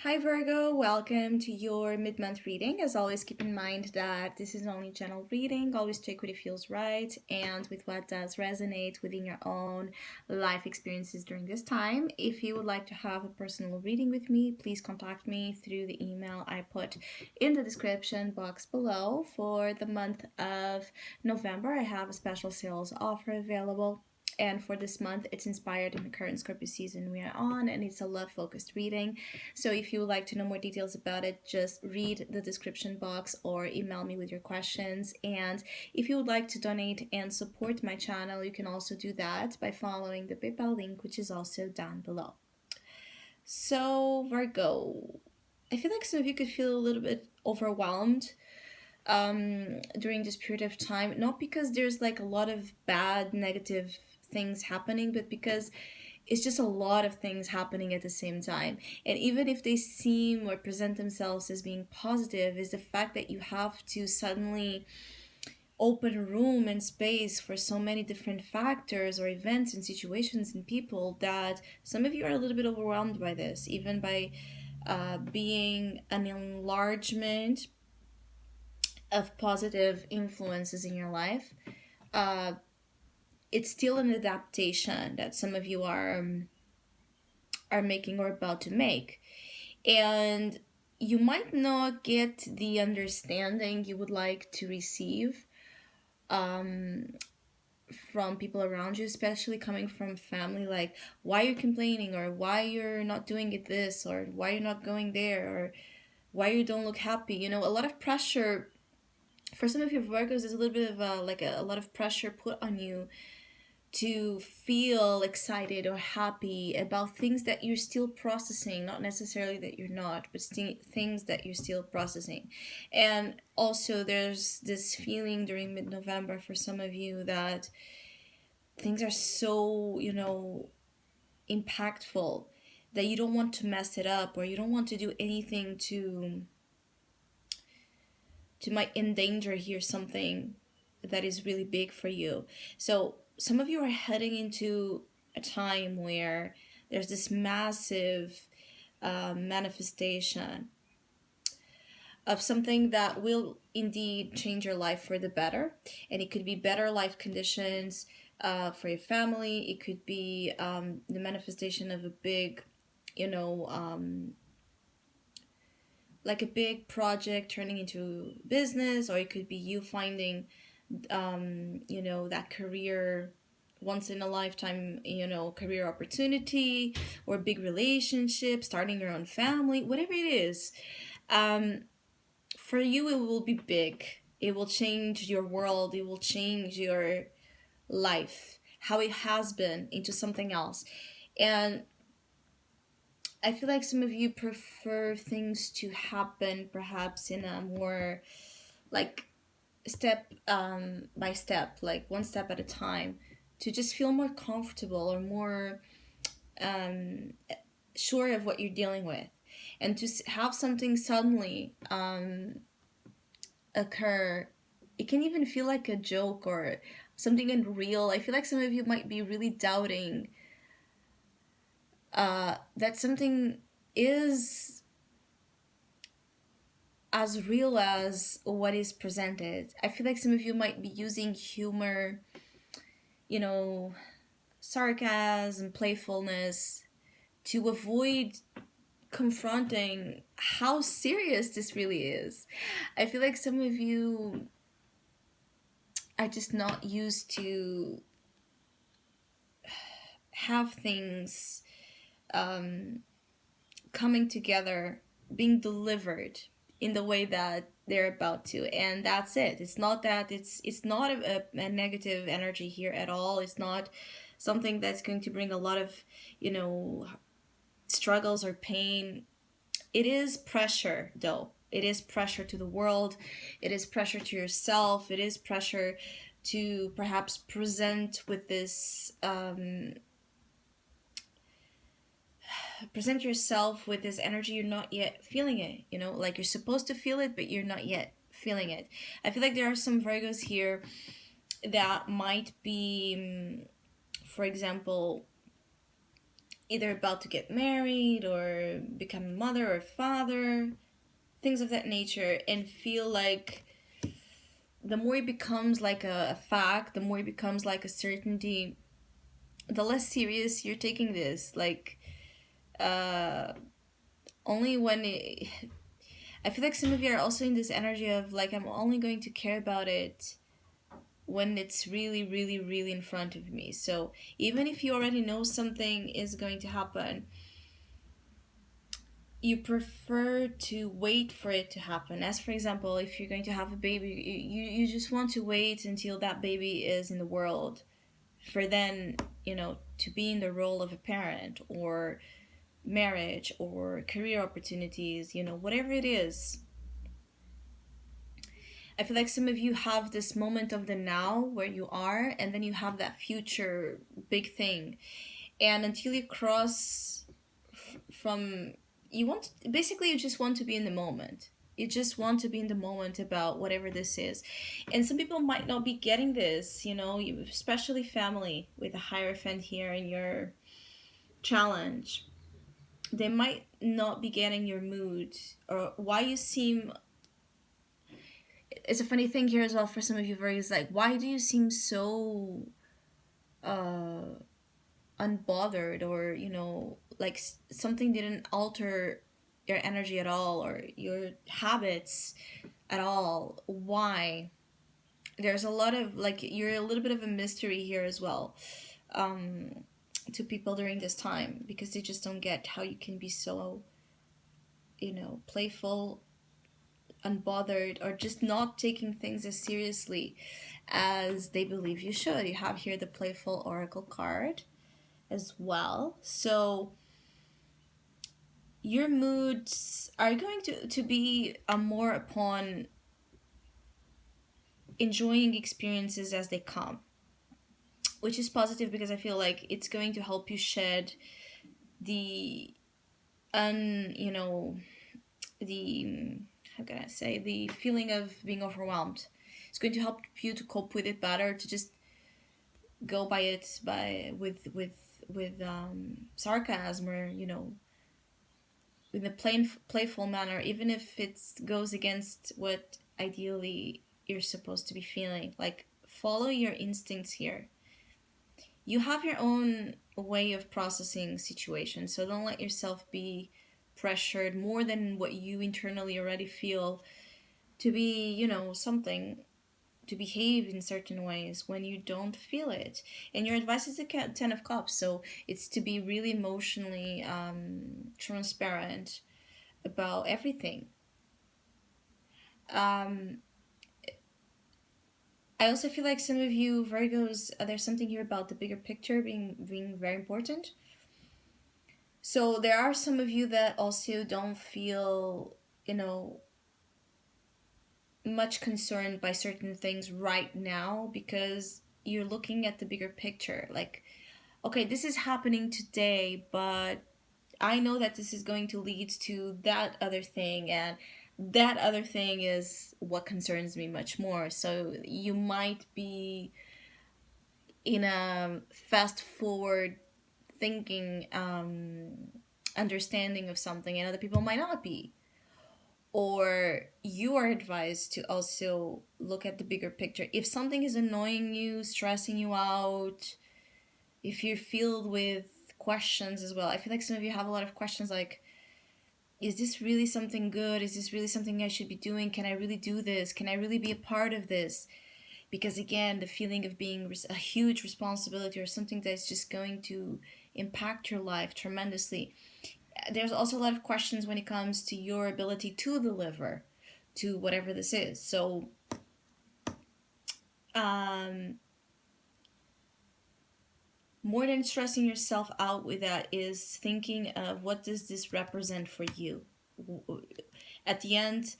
Hi Virgo, welcome to your mid-month reading. As always, keep in mind that this is only general reading. Always take what it feels right and with what does resonate within your own life experiences during this time. If you would like to have a personal reading with me, please contact me through the email I put in the description box below. For the month of November, I have a special sales offer available. And for this month, it's inspired in the current Scorpio season we are on, and it's a love focused reading. So if you would like to know more details about it, just read the description box or email me with your questions. And if you would like to donate and support my channel, you can also do that by following the PayPal link, which is also down below. So, Virgo, I feel like some of you could feel a little bit overwhelmed during this period of time, not because there's like a lot of bad, negative things happening, but because it's just a lot of things happening at the same time. And even if they seem or present themselves as being positive, is the fact that you have to suddenly open room and space for so many different factors or events and situations and people that some of you are a little bit overwhelmed by this, even by being an enlargement of positive influences in your life. Uh, it's still an adaptation that some of you are making or about to make, and you might not get the understanding you would like to receive um, from people around you, especially coming from family, like why you're complaining or why you're not doing it this or why you're not going there or why you don't look happy. You know, a lot of pressure for some of your Virgos. There's a little bit of a lot of pressure put on you to feel excited or happy about things that you're still processing, not necessarily that you're not, but things that you're still processing. And also there's this feeling during mid-November for some of you that things are so, impactful that you don't want to mess it up, or you don't want to do anything to might endanger here something that is really big for you. So some of you are heading into a time where there's this massive manifestation of something that will indeed change your life for the better. And it could be better life conditions for your family. It could be the manifestation of a big, you know, like a big project turning into business, or it could be you finding that career, once in a lifetime, career opportunity, or big relationship, starting your own family, whatever it is. For you, it will be big. It will change your world. It will change your life, how it has been, into something else. And I feel like some of you prefer things to happen perhaps in a more like step by step, like one step at a time, to just feel more comfortable or more um, sure of what you're dealing with. And to have something suddenly occur, it can even feel like a joke or something unreal. I feel like some of you might be really doubting that something is as real as what is presented. I feel like some of you might be using humor, you know, sarcasm, playfulness to avoid confronting how serious this really is. I feel like some of you are just not used to have things coming together, being delivered in the way that they're about to, and that's it. It's not that it's not a negative energy here at all. It's not something that's going to bring a lot of struggles or pain. It is pressure, though. It is pressure to the world. It is pressure to yourself. It is pressure to perhaps present with this present yourself with this energy. You're not yet feeling it, like you're supposed to feel it, but you're not yet feeling it. I feel like there are some Virgos here that might be, for example, either about to get married or become a mother or father, things of that nature, and feel like the more it becomes like a fact, the more it becomes like a certainty, the less serious you're taking this. Like, uh, only when it, I feel like some of you are also in this energy of like, I'm only going to care about it when it's really, really, really in front of me. So even if you already know something is going to happen, you prefer to wait for it to happen. As for example, if you're going to have a baby, you just want to wait until that baby is in the world for then, to be in the role of a parent or marriage or career opportunities, whatever it is. I feel like some of you have this moment of the now where you are, and then you have that future big thing. And until you cross from, basically, you just want to be in the moment. You just want to be in the moment about whatever this is. And some people might not be getting this, especially family with a Hierophant here in your challenge. They might not be getting your mood or why you seem. It's a funny thing here as well for some of you, Virgos. Like, why do you seem so uh, unbothered, or like something didn't alter your energy at all or your habits at all? Why? There's a lot of like, you're a little bit of a mystery here as well, to people during this time, because they just don't get how you can be so playful, unbothered, or just not taking things as seriously as they believe you should. You have here the Playful Oracle card as well. So your moods are going to be more upon enjoying experiences as they come, which is positive because I feel like it's going to help you shed the the how can I say, the feeling of being overwhelmed. It's going to help you to cope with it better, to just go by it with sarcasm, or in a playful manner, even if it goes against what ideally you're supposed to be feeling. Like, follow your instincts here. You have your own way of processing situations, so don't let yourself be pressured more than what you internally already feel to be, something, to behave in certain ways when you don't feel it. And your advice is the 10 of Cups, so it's to be really emotionally transparent about everything. um I also feel like some of you Virgos, there's something here about the bigger picture being very important. So there are some of you that also don't feel, much concerned by certain things right now, because you're looking at the bigger picture. Like, okay, this is happening today, but I know that this is going to lead to that other thing, and that other thing is what concerns me much more. So you might be in a fast forward thinking, understanding of something, and other people might not be. Or you are advised to also look at the bigger picture. If something is annoying you, stressing you out, if you're filled with questions as well. I feel like some of you have a lot of questions like, is this really something good? Is this really something I should be doing? Can I really do this? Can I really be a part of this? Because again, the feeling of being a huge responsibility or something that's just going to impact your life tremendously. There's also a lot of questions when it comes to your ability to deliver to whatever this is. So more than stressing yourself out with that is thinking of, what does this represent for you? At the end,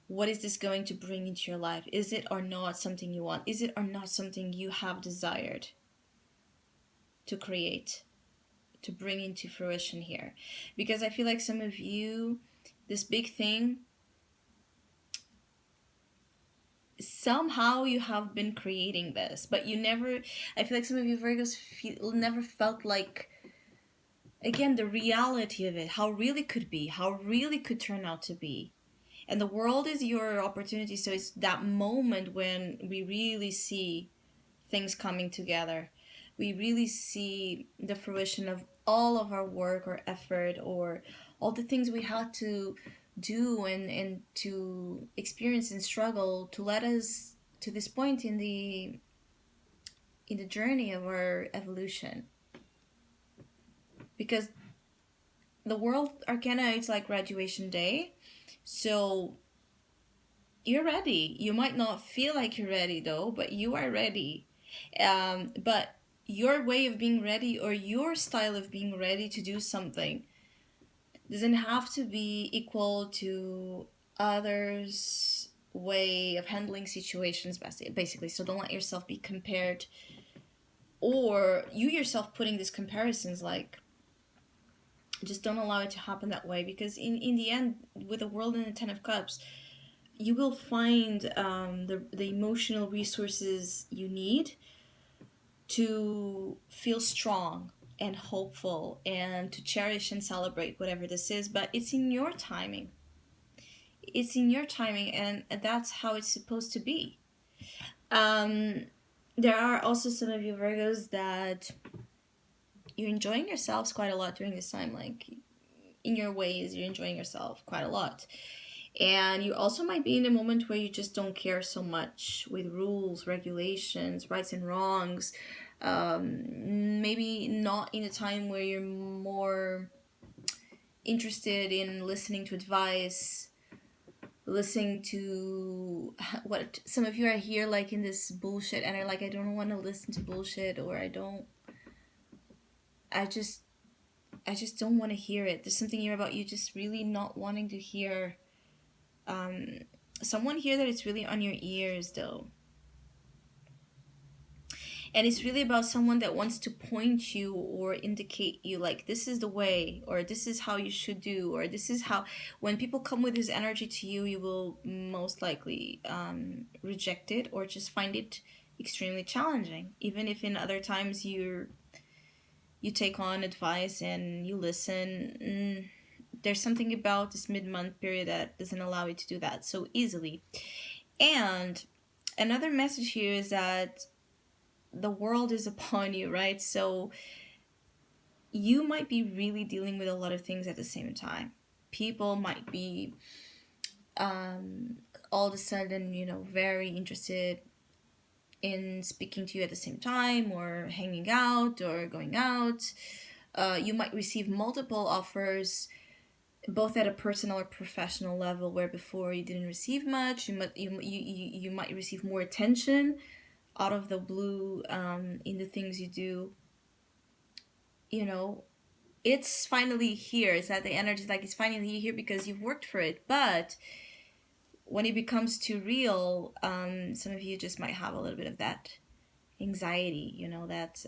what is this going to bring into your life? Is it or not something you want? Is it or not something you have desired to create, to bring into fruition here? Because I feel like some of you, this big thing, somehow you have been creating this, but you never, I feel like some of you Virgos never felt like again, the reality of it, how really could be, how really could turn out to be. And the world is your opportunity. So it's that moment when we really see things coming together. We really see the fruition of all of our work or effort, or all the things we had to do and to experience and struggle to let us to this point in the journey of our evolution. Because the world arcana, it's like graduation day. So you're ready. You might not feel like you're ready though, but you are ready. But your way of being ready, or your style of being ready to do something, doesn't have to be equal to others' way of handling situations, basically. So don't let yourself be compared, or you yourself putting these comparisons, like, just don't allow it to happen that way. Because in the end, with the world and the Ten of Cups, you will find the emotional resources you need to feel strong and hopeful and to cherish and celebrate whatever this is. But it's in your timing. It's in your timing, and that's how it's supposed to be. There are also some of you Virgos that you're enjoying yourselves quite a lot during this time. Like, in your ways, you're enjoying yourself quite a lot. And you also might be in a moment where you just don't care so much with rules, regulations, rights and wrongs. Maybe not in a time where you're more interested in listening to advice, listening to what some of you are here, like, in this bullshit, and are like, I don't want to listen to bullshit, or I just don't want to hear it. There's something here about you just really not wanting to hear someone here that it's really on your ears though. And it's really about someone that wants to point you or indicate you, like, this is the way, or this is how you should do, or this is how. When people come with this energy to you, you will most likely reject it, or just find it extremely challenging. Even if in other times you take on advice and you listen, there's something about this mid-month period that doesn't allow you to do that so easily. And another message here is that the world is upon you, right? So you might be really dealing with a lot of things at the same time. People might be all of a sudden, very interested in speaking to you at the same time, or hanging out, or going out. You might receive multiple offers, both at a personal or professional level, where before you didn't receive much. You might receive more attention out of the blue in the things you do. It's finally here. It's that the energy, like, it's finally here because you've worked for it. But when it becomes too real, some of you just might have a little bit of that anxiety, that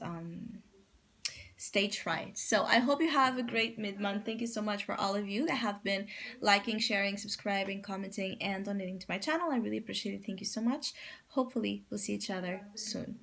stage fright. So I hope you have a great mid-month. Thank you so much for all of you that have been liking, sharing, subscribing, commenting, and donating to my channel. I really appreciate it. Thank you so much. Hopefully we'll see each other soon.